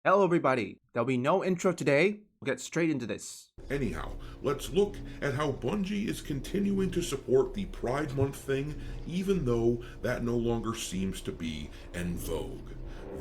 Hello everybody, there'll be no intro today, we'll get straight into this. Anyhow, let's look at how Bungie is continuing to support the Pride Month thing, even though that no longer seems to be en vogue.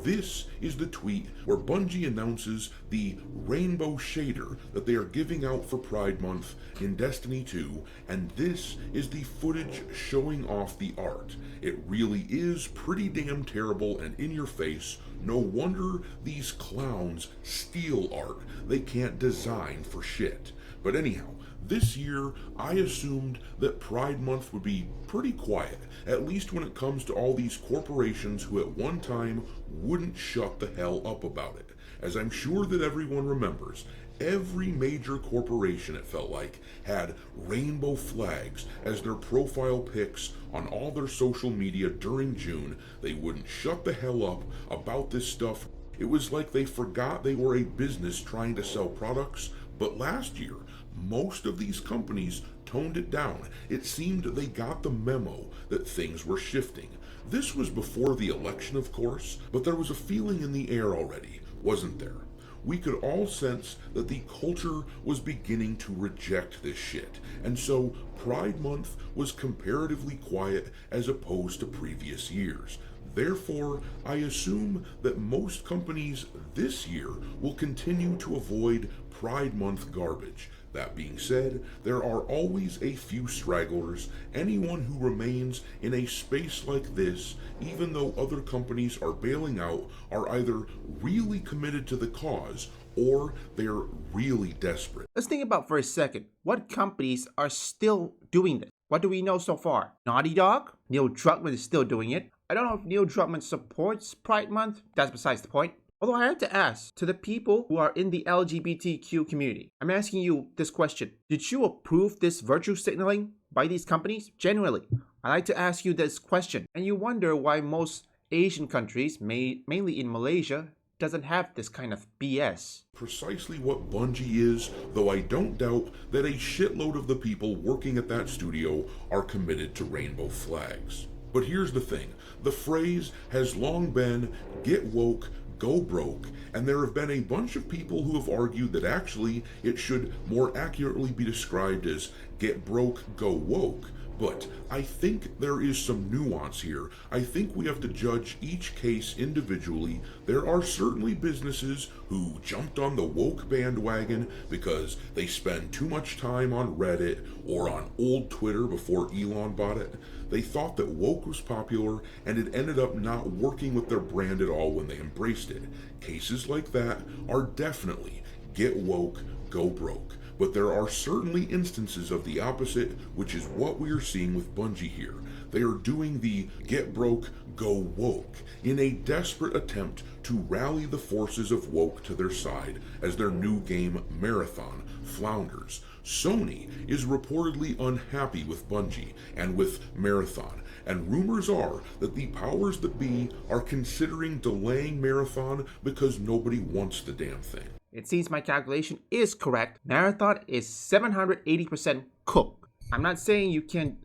This is the tweet where Bungie announces the rainbow shader that they are giving out for Pride Month in Destiny 2, and this is the footage showing off the art. It really is pretty damn terrible and in your face. No wonder these clowns steal art they can't design for shit. But anyhow, this year, I assumed that Pride Month would be pretty quiet, at least when it comes to all these corporations who at one time wouldn't shut the hell up about it. As I'm sure that everyone remembers, every major corporation, it felt like, had rainbow flags as their profile pics on all their social media during June. They wouldn't shut the hell up about this stuff. It was like they forgot they were a business trying to sell products. But last year, most of these companies toned it down. It seemed they got the memo that things were shifting. This was before the election, of course, but there was a feeling in the air already, wasn't there? We could all sense that the culture was beginning to reject this shit, and so Pride Month was comparatively quiet as opposed to previous years. Therefore, I assume that most companies this year will continue to avoid Pride Month garbage. That being said, there are always a few stragglers. Anyone who remains in a space like this, even though other companies are bailing out, are either really committed to the cause or they're really desperate. Let's think about for a second, what companies are still doing this? What do we know so far? Naughty Dog? Neil Druckmann is still doing it. I don't know if Neil Druckmann supports Pride Month, that's besides the point. Although I have to ask, to the people who are in the LGBTQ community, I'm asking you this question. Did you approve this virtue signaling by these companies? Genuinely, I like to ask you this question. And you wonder why most Asian countries, mainly in Malaysia, doesn't have this kind of BS. Precisely what Bungie is, though I don't doubt that a shitload of the people working at that studio are committed to rainbow flags. But here's the thing, the phrase has long been, get woke, go broke, and there have been a bunch of people who have argued that actually it should more accurately be described as get broke, go woke. But I think there is some nuance here. I think we have to judge each case individually. There are certainly businesses who jumped on the woke bandwagon because they spend too much time on Reddit or on old Twitter before Elon bought it. They thought that woke was popular and it ended up not working with their brand at all when they embraced it. Cases like that are definitely get woke, go broke. But there are certainly instances of the opposite, which is what we are seeing with Bungie here. They are doing the get broke, go woke in a desperate attempt to rally the forces of woke to their side as their new game Marathon flounders. Sony is reportedly unhappy with Bungie and with Marathon, and rumors are that the powers that be are considering delaying Marathon because nobody wants the damn thing. It seems my calculation is correct. Marathon is 780% cooked. I'm not saying you can't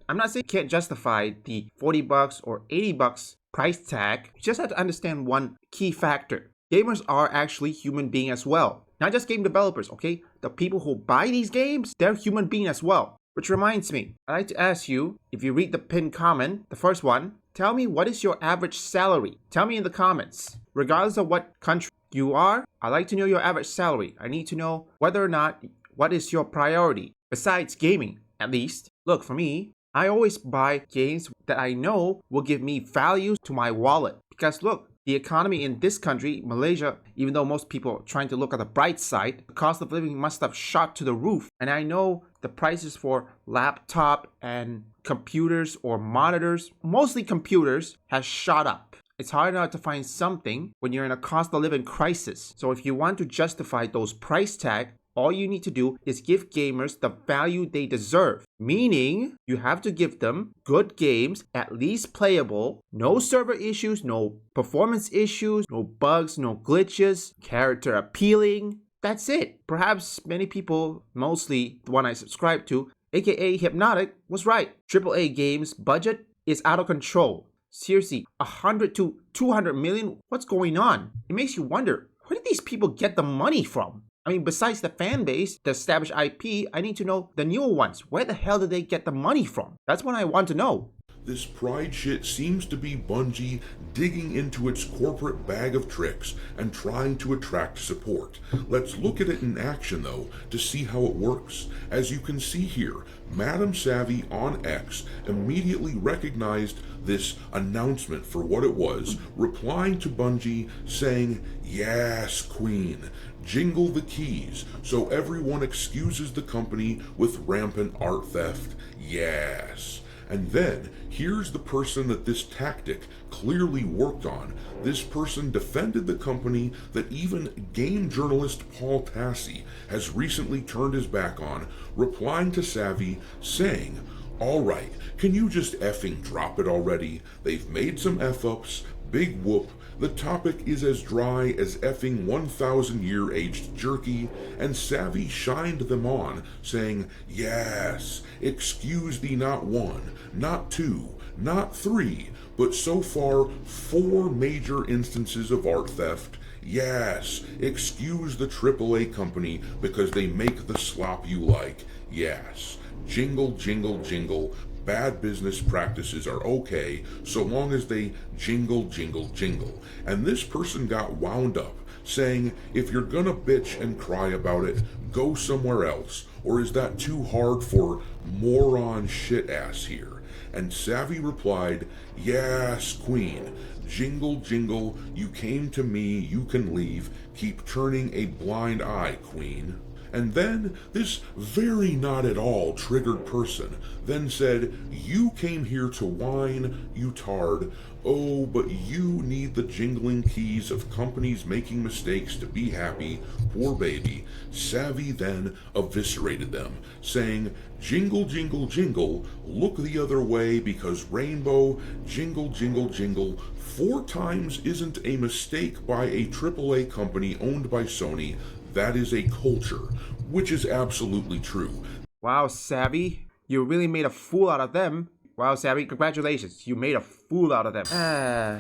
justify the $40 or $80 price tag. You just have to understand one key factor. Gamers are actually human beings as well. Not just game developers, okay? The people who buy these games, they're human beings as well. Which reminds me, I'd like to ask you, if you read the pinned comment, the first one, tell me what is your average salary? Tell me in the comments. Regardless of what country you are, I'd like to know your average salary. I need to know whether or not, what is your priority, besides gaming, at least. Look, for me, I always buy games that I know will give me value to my wallet. Because look, the economy in this country, Malaysia, even though most people are trying to look at the bright side, the cost of living must have shot to the roof. And I know the prices for laptop and computers or monitors, mostly computers, has shot up. It's hard enough to find something when you're in a cost of living crisis. So if you want to justify those price tags, all you need to do is give gamers the value they deserve. Meaning, you have to give them good games, at least playable, no server issues, no performance issues, no bugs, no glitches, character appealing. That's it. Perhaps many people, mostly the one I subscribe to, aka Hypnotic, was right. AAA games budget is out of control. Seriously, 100 to 200 million? What's going on? It makes you wonder, Where did these people get the money from? I mean, besides the fan base, the established IP, I need to know the newer ones. Where the hell did they get the money from? That's what I want to know. This pride shit seems to be Bungie digging into its corporate bag of tricks and trying to attract support. Let's look at it in action though to see how it works. As you can see here, Madam Savvy on X immediately recognized this announcement for what it was, replying to Bungie saying, "Yes, Queen, jingle the keys so everyone excuses the company with rampant art theft. Yes." And then, here's the person that this tactic clearly worked on. This person defended the company that even game journalist Paul Tassi has recently turned his back on, replying to Savvy saying, "Alright, can you just effing drop it already? They've made some F-ups, big whoop. The topic is as dry as effing 1,000-year aged jerky," and Savvy shined them on, saying, "Yes, excuse thee not one, not two, not three, but so far 4 major instances of art theft. Yes, excuse the AAA company because they make the slop you like. Yes, jingle, jingle, jingle. Bad business practices are okay so long as they jingle, jingle, jingle." And this person got wound up, saying, "If you're gonna bitch and cry about it, go somewhere else. Or is that too hard for moron shit ass here?" And Savvy replied, "Yes, Queen. Jingle, jingle, you came to me, you can leave. Keep turning a blind eye, Queen." And then this very not at all triggered person then said, "You came here to whine, you tard. Oh, but you need the jingling keys of companies making mistakes to be happy, poor baby." Savvy then eviscerated them, saying, "Jingle, jingle, jingle, look the other way because rainbow, jingle, jingle, jingle, 4 times isn't a mistake by a AAA company owned by Sony. That is a culture," which is absolutely true. Wow, Savvy, you really made a fool out of them. Wow, Savvy, congratulations, you made a fool out of them.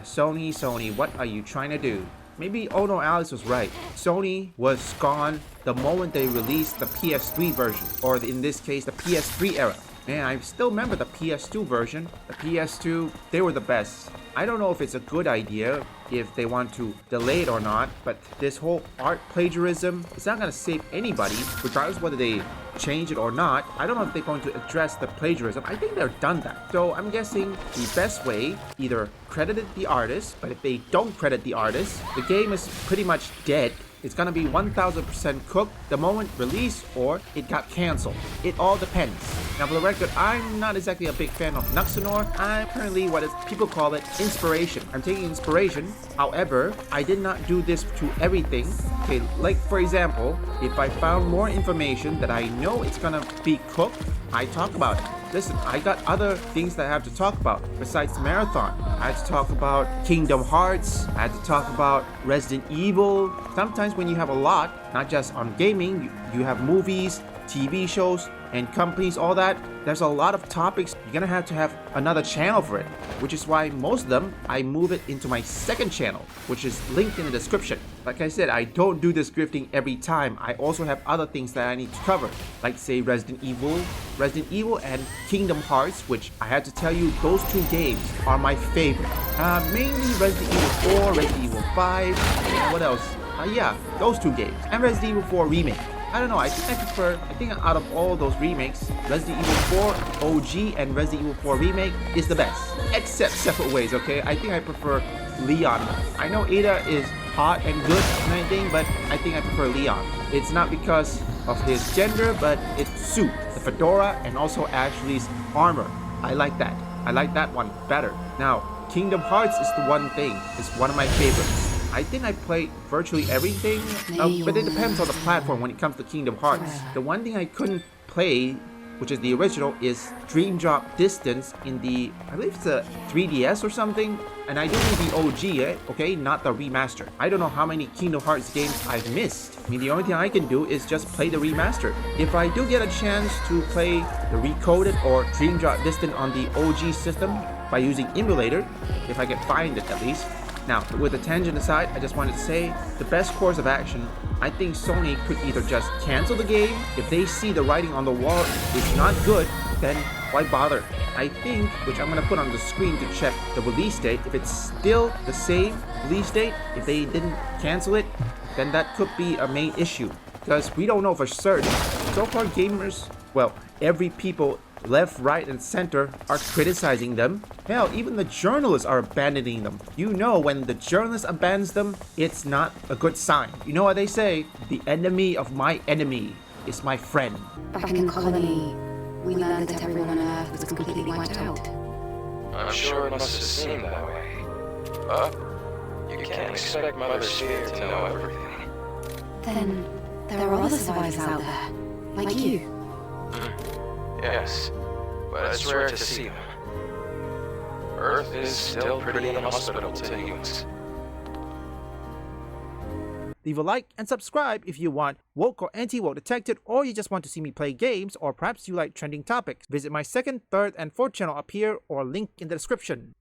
Sony, what are you trying to do? Maybe Ono Alice was right. Sony was gone the moment they released the PS3 version, or in this case, the PS3 era. Man, I still remember the PS2 version. The PS2, they were the best. I don't know if it's a good idea, if they want to delay it or not, but this whole art plagiarism, it's not going to save anybody, regardless whether they change it or not. I don't know if they're going to address the plagiarism. I think they're done that. So I'm guessing the best way, either credit the artist, but if they don't credit the artist, the game is pretty much dead. It's gonna be 1000% cooked the moment release, or it got cancelled. It all depends. Now for the record, I'm not exactly a big fan of Nuxanor. I'm currently what people call it inspiration. I'm taking inspiration. However, I did not do this to everything. Okay, like for example, if I found more information that I know it's gonna be cooked, I talk about it. Listen, I got other things that I have to talk about besides the marathon. I had to talk about Kingdom Hearts. I had to talk about Resident Evil. Sometimes when you have a lot, not just on gaming, you have movies, TV shows, and companies, all that. There's a lot of topics. You're gonna have to have another channel for it, which is why most of them, I move it into my second channel, which is linked in the description. Like I said, I don't do this grifting every time. I also have other things that I need to cover, like say Resident Evil and Kingdom Hearts, which I have to tell you, those 2 games are my favorite. Mainly Resident Evil 4, Resident Evil 5, and what else? Yeah, those 2 games, and Resident Evil 4 Remake. I don't know, I think out of all those remakes, Resident Evil 4 OG and Resident Evil 4 Remake is the best. Except separate ways, okay? I think I prefer Leon. I know Ada is hot and good and everything, but I think I prefer Leon. It's not because of his gender, but it's suit, the fedora, and also Ashley's armor. I like that. I like that one better. Now, Kingdom Hearts is the one thing. It's one of my favorites. I think I played virtually everything, but it depends on the platform when it comes to Kingdom Hearts. The one thing I couldn't play, which is the original, is Dream Drop Distance in the, I believe it's a 3DS or something. And I do mean the OG, okay, not the remaster. I don't know how many Kingdom Hearts games I've missed. I mean, the only thing I can do is just play the remaster. If I do get a chance to play the recoded or Dream Drop Distance on the OG system by using emulator, if I can find it at least, Now, with the tangent aside, I just wanted to say the best course of action, I think Sony could either just cancel the game. If they see the writing on the wall is not good, then why bother? I think, which I'm going to put on the screen to check the release date, if it's still the same release date, if they didn't cancel it, then that could be a main issue. Because we don't know for certain. So far gamers, well, every people left, right, and center are criticizing them. Hell, even the journalists are abandoning them. You know, when the journalist abandons them, it's not a good sign. You know what they say? The enemy of my enemy is my friend. Back in the colony, we learned that everyone on Earth was completely wiped out. I'm sure it must have seemed that way. But you can't expect Mother Sphere to know everything. Then there are other survivors out there, like you. Yes, but it's rare to see them. Earth is still pretty inhospitable to humans. Leave a like and subscribe if you want woke or anti-woke detected, or you just want to see me play games, or perhaps you like trending topics. Visit my second, third, and fourth channel up here or link in the description.